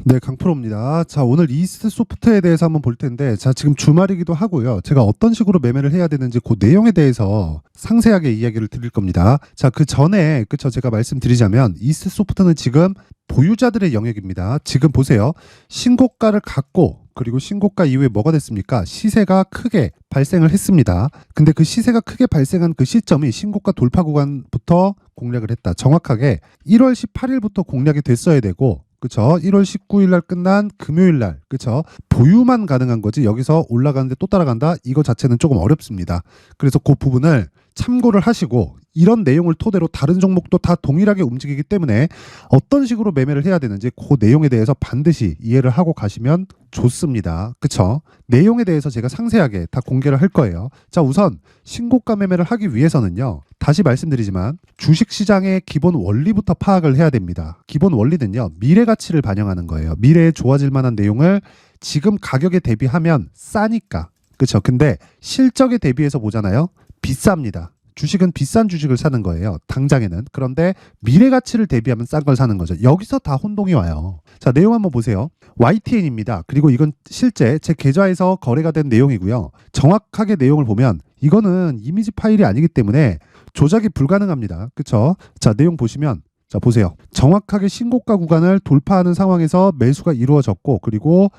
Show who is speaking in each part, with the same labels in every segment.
Speaker 1: 네, 강프로입니다. 자, 오늘 이스트 소프트에 대해서 한번 볼 텐데, 자, 지금 주말이기도 하고요. 제가 어떤 식으로 매매를 해야 되는지 그 내용에 대해서 상세하게 이야기를 드릴 겁니다. 자, 그 전에, 그쵸, 제가 말씀드리자면, 이스트 소프트는 지금 보유자들의 영역입니다. 지금 보세요. 신고가를 갖고, 그리고 신고가 이후에 뭐가 됐습니까? 시세가 크게 발생을 했습니다. 근데 그 시세가 크게 발생한 그 시점이 신고가 돌파 구간부터 공략을 했다. 정확하게 1월 18일부터 공략이 됐어야 되고, 그쵸? 1월 19일 날 끝난 금요일 날, 그쵸? 보유만 가능한 거지 여기서 올라가는데 또 따라간다? 이거 자체는 조금 어렵습니다. 그래서 그 부분을 참고를 하시고 이런 내용을 토대로 다른 종목도 다 동일하게 움직이기 때문에 어떤 식으로 매매를 해야 되는지 그 내용에 대해서 반드시 이해를 하고 가시면 좋습니다. 그쵸? 내용에 대해서 제가 상세하게 다 공개를 할 거예요. 자, 우선 신고가 매매를 하기 위해서는요. 다시 말씀드리지만 주식시장의 기본 원리부터 파악을 해야 됩니다. 기본 원리는요. 미래 가치를 반영하는 거예요. 미래에 좋아질 만한 내용을 지금 가격에 대비하면 싸니까. 그쵸? 근데 실적에 대비해서 보잖아요. 비쌉니다. 주식은 비싼 주식을 사는 거예요. 당장에는. 그런데 미래 가치를 대비하면 싼 걸 사는 거죠. 여기서 다 혼동이 와요. 자, 내용 한번 보세요. YTN입니다. 그리고 이건 실제 제 계좌에서 거래가 된 내용이고요. 정확하게 내용을 보면 이거는 이미지 파일이 아니기 때문에 조작이 불가능합니다. 그쵸? 자, 내용 보시면 자, 보세요. 정확하게 신고가 구간을 돌파하는 상황에서 매수가 이루어졌고 그리고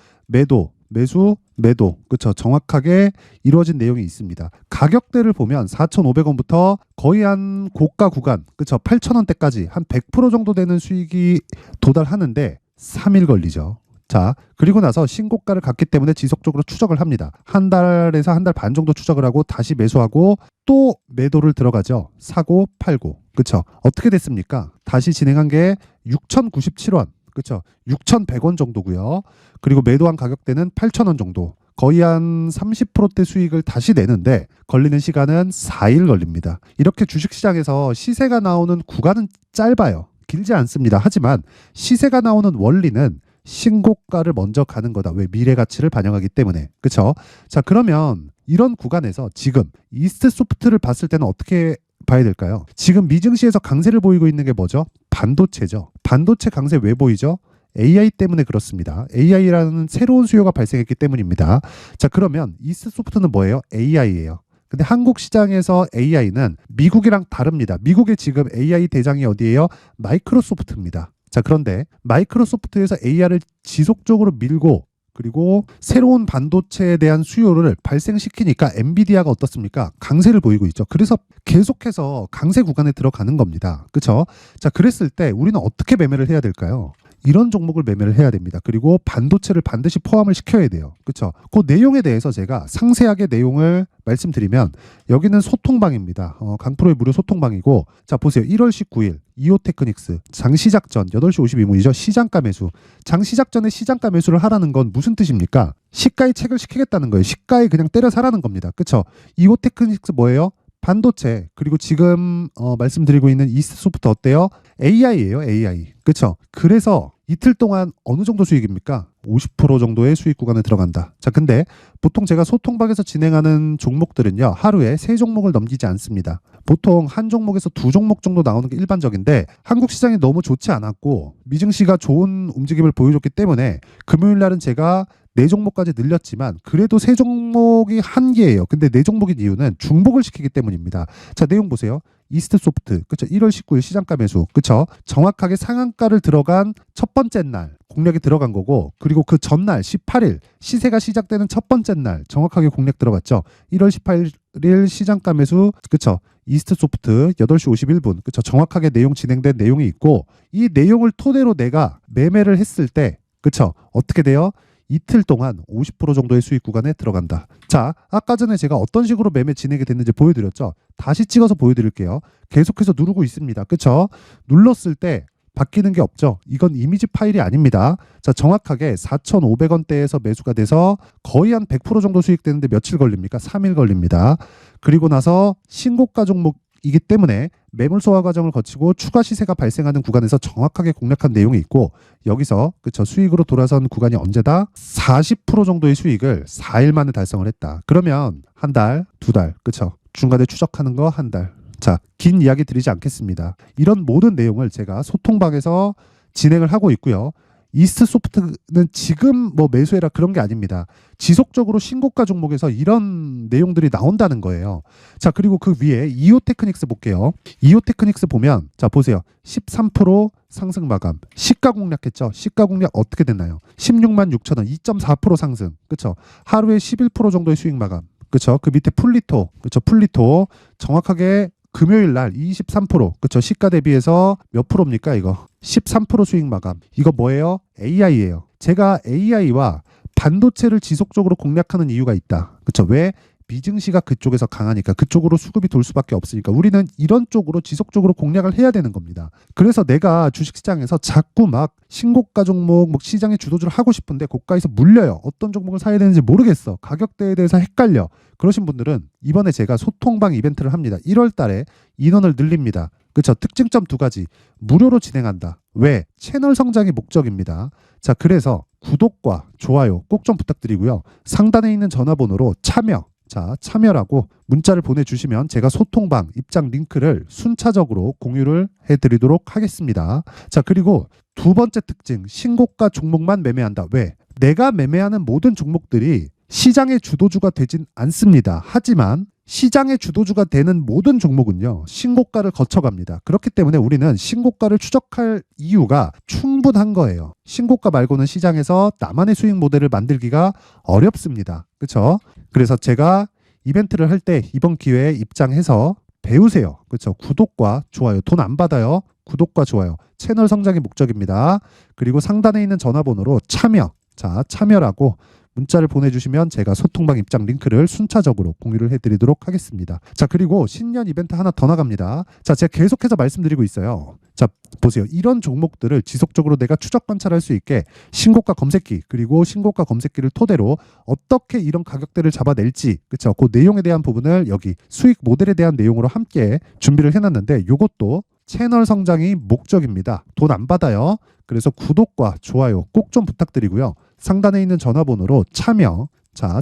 Speaker 1: 매수, 매도. 그쵸? 정확하게 이루어진 내용이 있습니다. 가격대를 보면 4,500원부터 거의 한 고가 구간, 그쵸? 8,000원대까지 한 100% 정도 되는 수익이 도달하는데 3일 걸리죠. 자, 그리고 나서 신고가를 갔기 때문에 지속적으로 추적을 합니다. 한 달에서 한 달 반 정도 추적을 하고 다시 매수하고 또 매도를 들어가죠. 사고, 팔고. 그쵸? 어떻게 됐습니까? 다시 진행한 게 6,097원. 그쵸? 6,100원 정도고요. 그리고 매도한 가격대는 8,000원 정도. 거의 한 30%대 수익을 다시 내는데 걸리는 시간은 4일 걸립니다. 이렇게 주식시장에서 시세가 나오는 구간은 짧아요. 길지 않습니다. 하지만 시세가 나오는 원리는 신고가를 먼저 가는 거다. 왜? 미래 가치를 반영하기 때문에. 그쵸? 자, 그러면 이런 구간에서 지금 이스트 소프트를 봤을 때는 어떻게 봐야 될까요? 지금 미증시에서 강세를 보이고 있는 게 뭐죠? 반도체죠. 반도체 강세 왜 보이죠? AI 때문에 그렇습니다. AI라는 새로운 수요가 발생했기 때문입니다. 자, 그러면 이스트 소프트는 뭐예요? AI예요. 근데 한국 시장에서 AI는 미국이랑 다릅니다. 미국의 지금 AI 대장이 어디예요? 마이크로소프트입니다. 자, 그런데 마이크로소프트에서 AI를 지속적으로 밀고 그리고 새로운 반도체에 대한 수요를 발생시키니까 엔비디아가 어떻습니까? 강세를 보이고 있죠. 그래서 계속해서 강세 구간에 들어가는 겁니다. 그렇죠? 자, 그랬을 때 우리는 어떻게 매매를 해야 될까요? 이런 종목을 매매를 해야 됩니다. 그리고 반도체를 반드시 포함을 시켜야 돼요. 그렇죠? 그 내용에 대해서 제가 상세하게 내용을 말씀드리면 여기는 소통방입니다. 강프로의 무료 소통방이고 자, 보세요. 1월 19일 이오테크닉스 장 시작 전 8시 52분이죠. 시장가 매수. 장 시작 전에 시장가 매수를 하라는 건 무슨 뜻입니까? 시가에 책을 시키겠다는 거예요. 시가에 그냥 때려 사라는 겁니다. 그렇죠? 이오테크닉스 뭐예요? 반도체. 그리고 지금 말씀드리고 있는 이스트 소프트 어때요? AI예요. AI. 그렇죠? 그래서 이틀 동안 어느 정도 수익입니까? 50% 정도의 수익 구간에 들어간다. 자, 근데 보통 제가 소통방에서 진행하는 종목들은요. 하루에 3종목을 넘기지 않습니다. 보통 한 종목에서 2종목 정도 나오는 게 일반적인데 한국 시장이 너무 좋지 않았고 미증시가 좋은 움직임을 보여줬기 때문에 금요일 날은 제가 4종목까지 늘렸지만 그래도 3종목이 한계예요. 근데 4종목인 이유는 중복을 시키기 때문입니다. 자, 내용 보세요. 이스트 소프트, 그쵸? 1월 19일 시장가 매수, 그쵸? 정확하게 상한가를 들어간 첫 번째 날 공략이 들어간 거고 그리고 그 전날 18일 시세가 시작되는 첫 번째 날 정확하게 공략 들어갔죠. 1월 18일 시장가 매수, 그쵸? 이스트 소프트 8시 51분, 그쵸? 정확하게 내용 진행된 내용이 있고 이 내용을 토대로 내가 매매를 했을 때, 그쵸? 어떻게 돼요? 이틀 동안 50% 정도의 수익 구간에 들어간다. 자, 아까 전에 제가 어떤 식으로 매매 진행이 됐는지 보여드렸죠. 다시 찍어서 보여드릴게요. 계속해서 누르고 있습니다. 그쵸? 눌렀을 때 바뀌는 게 없죠. 이건 이미지 파일이 아닙니다. 자, 정확하게 4,500원대에서 매수가 돼서 거의 한 100% 정도 수익되는데 며칠 걸립니까? 3일 걸립니다. 그리고 나서 신고가 종목이기 때문에 매물 소화 과정을 거치고 추가 시세가 발생하는 구간에서 정확하게 공략한 내용이 있고 여기서 그쵸 수익으로 돌아선 구간이 언제다? 40% 정도의 수익을 4일 만에 달성을 했다. 그러면 한 달, 2달, 그쵸? 중간에 추적하는 거 한 달. 자, 긴 이야기 드리지 않겠습니다. 이런 모든 내용을 제가 소통방에서 진행을 하고 있고요. 이스트소프트는 지금 뭐 매수해라 그런 게 아닙니다. 지속적으로 신고가 종목에서 이런 내용들이 나온다는 거예요. 자, 그리고 그 위에 이오테크닉스 볼게요. 이오테크닉스 보면 자 보세요. 13% 상승 마감. 시가 공략했죠. 시가 공략 어떻게 됐나요? 16만 6천 원, 2.4% 상승. 그렇죠? 하루에 11% 정도의 수익 마감. 그렇죠? 그 밑에 풀리토. 그렇죠? 풀리토 정확하게 금요일 날 23%. 그렇죠? 시가 대비해서 몇 프로입니까, 이거? 13% 수익 마감. 이거 뭐예요? AI예요. 제가 AI와 반도체를 지속적으로 공략하는 이유가 있다. 그렇죠? 왜? 미증시가 그쪽에서 강하니까, 그쪽으로 수급이 돌 수밖에 없으니까 우리는 이런 쪽으로 지속적으로 공략을 해야 되는 겁니다. 그래서 내가 주식시장에서 자꾸 막 신고가 종목, 뭐 시장의 주도주를 하고 싶은데 고가에서 물려요. 어떤 종목을 사야 되는지 모르겠어. 가격대에 대해서 헷갈려. 그러신 분들은 이번에 제가 소통방 이벤트를 합니다. 1월 달에 인원을 늘립니다. 그렇죠? 특징점 2가지. 무료로 진행한다. 왜? 채널 성장이 목적입니다. 자, 그래서 구독과 좋아요 꼭 좀 부탁드리고요. 상단에 있는 전화번호로 참여라고 문자를 보내주시면 제가 소통방 입장 링크를 순차적으로 공유를 해드리도록 하겠습니다. 자, 그리고 두 번째 특징, 신고가 종목만 매매한다. 왜? 내가 매매하는 모든 종목들이 시장의 주도주가 되진 않습니다. 하지만 시장의 주도주가 되는 모든 종목은요, 신고가를 거쳐갑니다. 그렇기 때문에 우리는 신고가를 추적할 이유가 충분한 거예요. 신고가 말고는 시장에서 나만의 수익 모델을 만들기가 어렵습니다. 그렇죠? 그래서 제가 이벤트를 할 때 이번 기회에 입장해서 배우세요. 그렇죠? 구독과 좋아요. 돈 안 받아요. 구독과 좋아요. 채널 성장이 목적입니다. 그리고 상단에 있는 전화번호로 참여라고 문자를 보내주시면 제가 소통방 입장 링크를 순차적으로 공유를 해드리도록 하겠습니다. 자, 그리고 신년 이벤트 하나 더 나갑니다. 자, 제가 계속해서 말씀드리고 있어요. 자, 보세요. 이런 종목들을 지속적으로 내가 추적 관찰할 수 있게 신고가 검색기, 그리고 신고가 검색기를 토대로 어떻게 이런 가격대를 잡아낼지, 그렇죠? 그 내용에 대한 부분을 여기 수익 모델에 대한 내용으로 함께 준비를 해놨는데, 이것도 채널 성장이 목적입니다. 돈 안 받아요. 그래서 구독과 좋아요 꼭 좀 부탁드리고요. 상단에 있는 전화번호로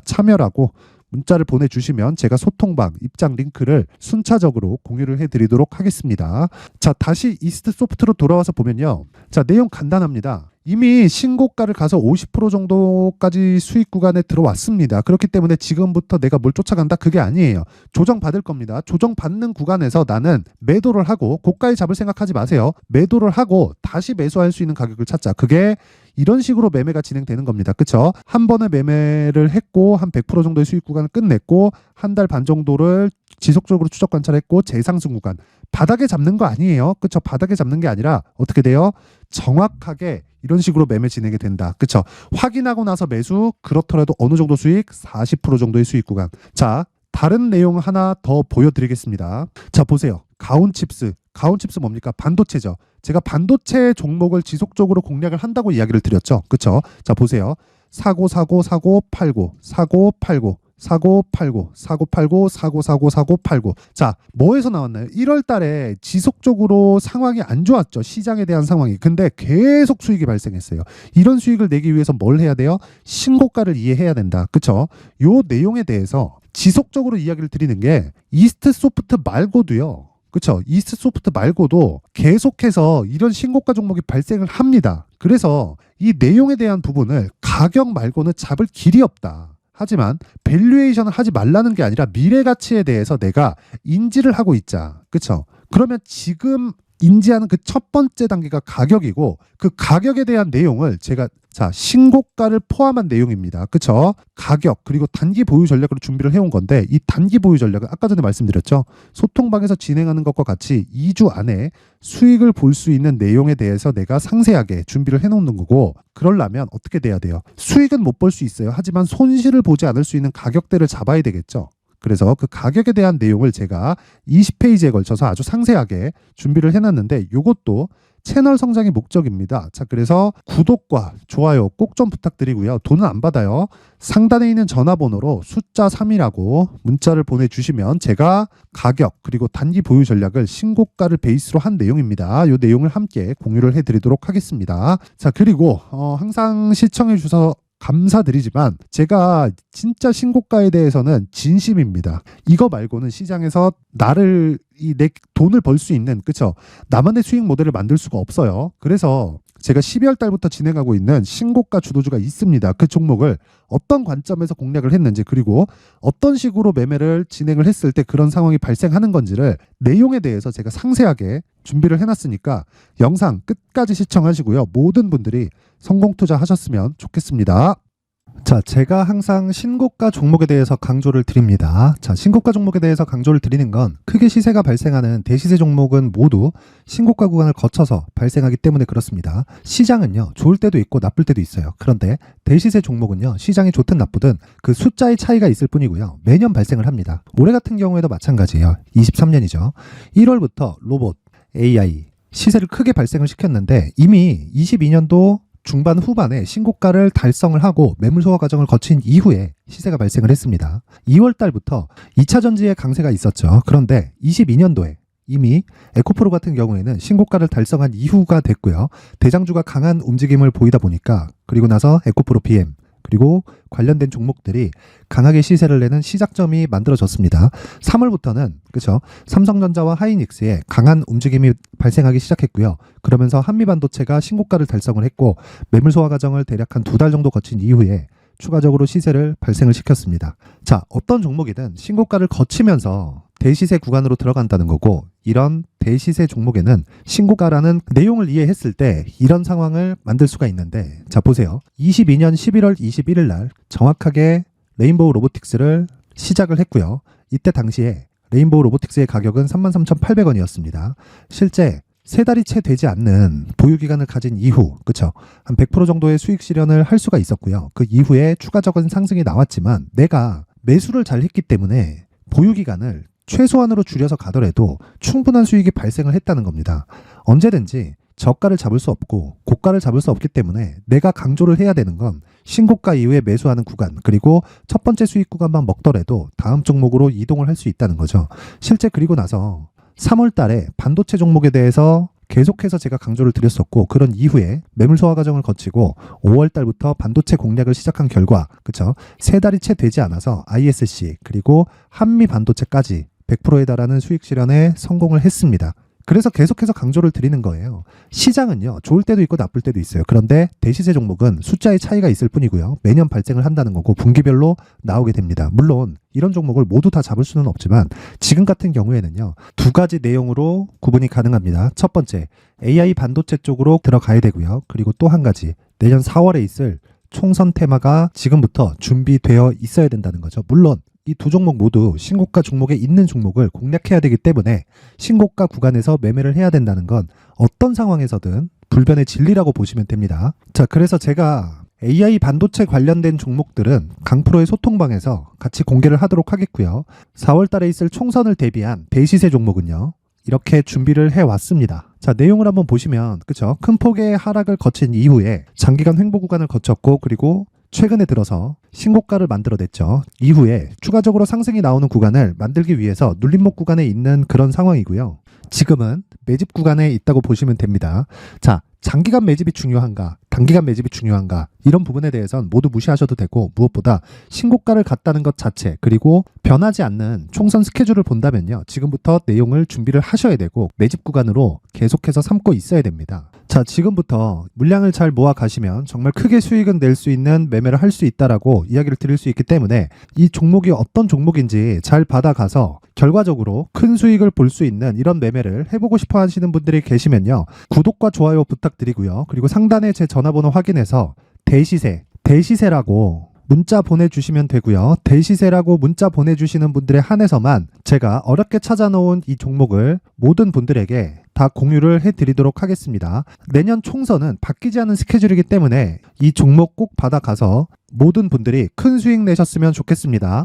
Speaker 1: 참여라고 문자를 보내주시면 제가 소통방 입장 링크를 순차적으로 공유를 해드리도록 하겠습니다. 자, 다시 이스트소프트로 돌아와서 보면요. 자, 내용 간단합니다. 이미 신고가를 가서 50% 정도까지 수익 구간에 들어왔습니다. 그렇기 때문에 지금부터 내가 뭘 쫓아간다? 그게 아니에요. 조정받을 겁니다. 조정받는 구간에서 나는 매도를 하고, 고가에 잡을 생각하지 마세요. 매도를 하고 다시 매수할 수 있는 가격을 찾자. 그게 이런 식으로 매매가 진행되는 겁니다. 그쵸? 한 번에 매매를 했고 한 100% 정도의 수익 구간을 끝냈고 한 달 반 정도를 지속적으로 추적 관찰했고 재상승 구간. 바닥에 잡는 거 아니에요. 그쵸? 바닥에 잡는 게 아니라 어떻게 돼요? 정확하게 이런 식으로 매매 진행이 된다. 그쵸? 확인하고 나서 매수, 그렇더라도 어느 정도 수익? 40% 정도의 수익 구간. 자, 다른 내용 하나 더 보여드리겠습니다. 자, 보세요. 가온칩스 뭡니까? 반도체죠. 제가 반도체 종목을 지속적으로 공략을 한다고 이야기를 드렸죠. 그쵸? 자, 보세요. 사고, 팔고. 자, 뭐에서 나왔나요? 1월 달에 지속적으로 상황이 안 좋았죠. 시장에 대한 상황이. 근데 계속 수익이 발생했어요. 이런 수익을 내기 위해서 뭘 해야 돼요? 신고가를 이해해야 된다. 그쵸? 요 내용에 대해서 지속적으로 이야기를 드리는 게 이스트소프트 말고도요. 그렇죠. 이스트소프트 말고도 계속해서 이런 신고가 종목이 발생을 합니다. 그래서 이 내용에 대한 부분을 가격 말고는 잡을 길이 없다. 하지만 밸류에이션을 하지 말라는 게 아니라 미래 가치에 대해서 내가 인지를 하고 있자. 그렇죠? 그러면 지금 인지하는 그 첫 번째 단계가 가격이고, 그 가격에 대한 내용을 제가 신고가를 포함한 내용입니다. 그쵸? 가격, 그리고 단기 보유 전략으로 준비를 해온 건데, 이 단기 보유 전략은 아까 전에 말씀드렸죠. 소통방에서 진행하는 것과 같이 2주 안에 수익을 볼 수 있는 내용에 대해서 내가 상세하게 준비를 해놓는 거고, 그러려면 어떻게 돼야 돼요? 수익은 못 볼 수 있어요. 하지만 손실을 보지 않을 수 있는 가격대를 잡아야 되겠죠. 그래서 그 가격에 대한 내용을 제가 20페이지에 걸쳐서 아주 상세하게 준비를 해놨는데, 이것도 채널 성장이 목적입니다. 자, 그래서 구독과 좋아요 꼭 좀 부탁드리고요. 돈은 안 받아요. 상단에 있는 전화번호로 숫자 3이라고 문자를 보내주시면 제가 가격 그리고 단기 보유 전략을 신고가를 베이스로 한 내용입니다. 이 내용을 함께 공유를 해드리도록 하겠습니다. 자, 그리고 항상 시청해 주셔서 감사드리지만 제가 진짜 신고가에 대해서는 진심입니다. 이거 말고는 시장에서 내 돈을 벌 수 있는, 그쵸? 나만의 수익 모델을 만들 수가 없어요. 그래서 제가 12월 달부터 진행하고 있는 신고가 주도주가 있습니다. 그 종목을 어떤 관점에서 공략을 했는지, 그리고 어떤 식으로 매매를 진행을 했을 때 그런 상황이 발생하는 건지를 내용에 대해서 제가 상세하게 준비를 해놨으니까 영상 끝까지 시청하시고요. 모든 분들이 성공 투자하셨으면 좋겠습니다. 자, 제가 항상 신고가 종목에 대해서 강조를 드립니다. 자, 신고가 종목에 대해서 강조를 드리는 건 크게 시세가 발생하는 대시세 종목은 모두 신고가 구간을 거쳐서 발생하기 때문에 그렇습니다. 시장은요, 좋을 때도 있고 나쁠 때도 있어요. 그런데 대시세 종목은요, 시장이 좋든 나쁘든 그 숫자의 차이가 있을 뿐이고요. 매년 발생을 합니다. 올해 같은 경우에도 마찬가지예요. 23년이죠. 1월부터 로봇, AI, 시세를 크게 발생을 시켰는데 이미 22년도 중반 후반에 신고가를 달성을 하고 매물 소화 과정을 거친 이후에 시세가 발생을 했습니다. 2월 달부터 2차 전지의 강세가 있었죠. 그런데 22년도에 이미 에코프로 같은 경우에는 신고가를 달성한 이후가 됐고요. 대장주가 강한 움직임을 보이다 보니까 그리고 나서 에코프로 PM 그리고 관련된 종목들이 강하게 시세를 내는 시작점이 만들어졌습니다. 3월부터는 그렇죠. 삼성전자와 하이닉스의 강한 움직임이 발생하기 시작했고요. 그러면서 한미반도체가 신고가를 달성을 했고 매물 소화 과정을 대략 한 2달 정도 거친 이후에 추가적으로 시세를 발생을 시켰습니다. 자, 어떤 종목이든 신고가를 거치면서 대시세 구간으로 들어간다는 거고, 이런 대시세 종목에는 신고가라는 내용을 이해했을 때 이런 상황을 만들 수가 있는데, 자 보세요. 22년 11월 21일 날 정확하게 레인보우 로보틱스를 시작을 했고요. 이때 당시에 레인보우 로보틱스의 가격은 33,800원이었습니다. 실제 3달이 채 되지 않는 보유기간을 가진 이후, 그쵸? 한 100% 정도의 수익 실현을 할 수가 있었고요. 그 이후에 추가적인 상승이 나왔지만 내가 매수를 잘 했기 때문에 보유기간을 최소한으로 줄여서 가더라도 충분한 수익이 발생을 했다는 겁니다. 언제든지 저가를 잡을 수 없고 고가를 잡을 수 없기 때문에 내가 강조를 해야 되는 건 신고가 이후에 매수하는 구간, 그리고 첫 번째 수익 구간만 먹더라도 다음 종목으로 이동을 할 수 있다는 거죠. 실제 그리고 나서 3월 달에 반도체 종목에 대해서 계속해서 제가 강조를 드렸었고, 그런 이후에 매물 소화 과정을 거치고 5월 달부터 반도체 공략을 시작한 결과, 그쵸? 3달이 채 되지 않아서 ISC 그리고 한미 반도체까지 100%에 달하는 수익 실현에 성공을 했습니다. 그래서 계속해서 강조를 드리는 거예요. 시장은요, 좋을 때도 있고 나쁠 때도 있어요. 그런데 대시세 종목은 숫자의 차이가 있을 뿐이고요. 매년 발생을 한다는 거고 분기별로 나오게 됩니다. 물론 이런 종목을 모두 다 잡을 수는 없지만 지금 같은 경우에는요, 2가지 내용으로 구분이 가능합니다. 첫 번째, AI 반도체 쪽으로 들어가야 되고요. 그리고 또 한 가지, 내년 4월에 있을 총선 테마가 지금부터 준비되어 있어야 된다는 거죠. 물론 이 두 종목 모두 신고가 종목에 있는 종목을 공략해야 되기 때문에 신고가 구간에서 매매를 해야 된다는 건 어떤 상황에서든 불변의 진리라고 보시면 됩니다. 자, 그래서 제가 AI 반도체 관련된 종목들은 강프로의 소통방에서 같이 공개를 하도록 하겠고요. 4월 달에 있을 총선을 대비한 대시세 종목은요, 이렇게 준비를 해왔습니다. 자, 내용을 한번 보시면, 그쵸? 큰 폭의 하락을 거친 이후에 장기간 횡보 구간을 거쳤고, 그리고 최근에 들어서 신고가를 만들어냈죠. 이후에 추가적으로 상승이 나오는 구간을 만들기 위해서 눌림목 구간에 있는 그런 상황이고요. 지금은 매집 구간에 있다고 보시면 됩니다. 자, 장기간 매집이 중요한가, 단기간 매집이 중요한가, 이런 부분에 대해서는 모두 무시하셔도 되고, 무엇보다 신고가를 갔다는 것 자체, 그리고 변하지 않는 총선 스케줄을 본다면요, 지금부터 내용을 준비를 하셔야 되고 매집 구간으로 계속해서 삼고 있어야 됩니다. 자, 지금부터 물량을 잘 모아 가시면 정말 크게 수익은 낼 수 있는 매매를 할 수 있다라고 이야기를 드릴 수 있기 때문에 이 종목이 어떤 종목인지 잘 받아가서 결과적으로 큰 수익을 볼 수 있는 이런 매매를 해보고 싶어 하시는 분들이 계시면요, 구독과 좋아요 부탁드리고요. 그리고 상단에 제 전화번호 확인해서 대시세라고 문자 보내주시면 되고요. 대시세라고 문자 보내주시는 분들에 한해서만 제가 어렵게 찾아놓은 이 종목을 모든 분들에게 다 공유를 해드리도록 하겠습니다. 내년 총선은 바뀌지 않은 스케줄이기 때문에 이 종목 꼭 받아가서 모든 분들이 큰 수익 내셨으면 좋겠습니다.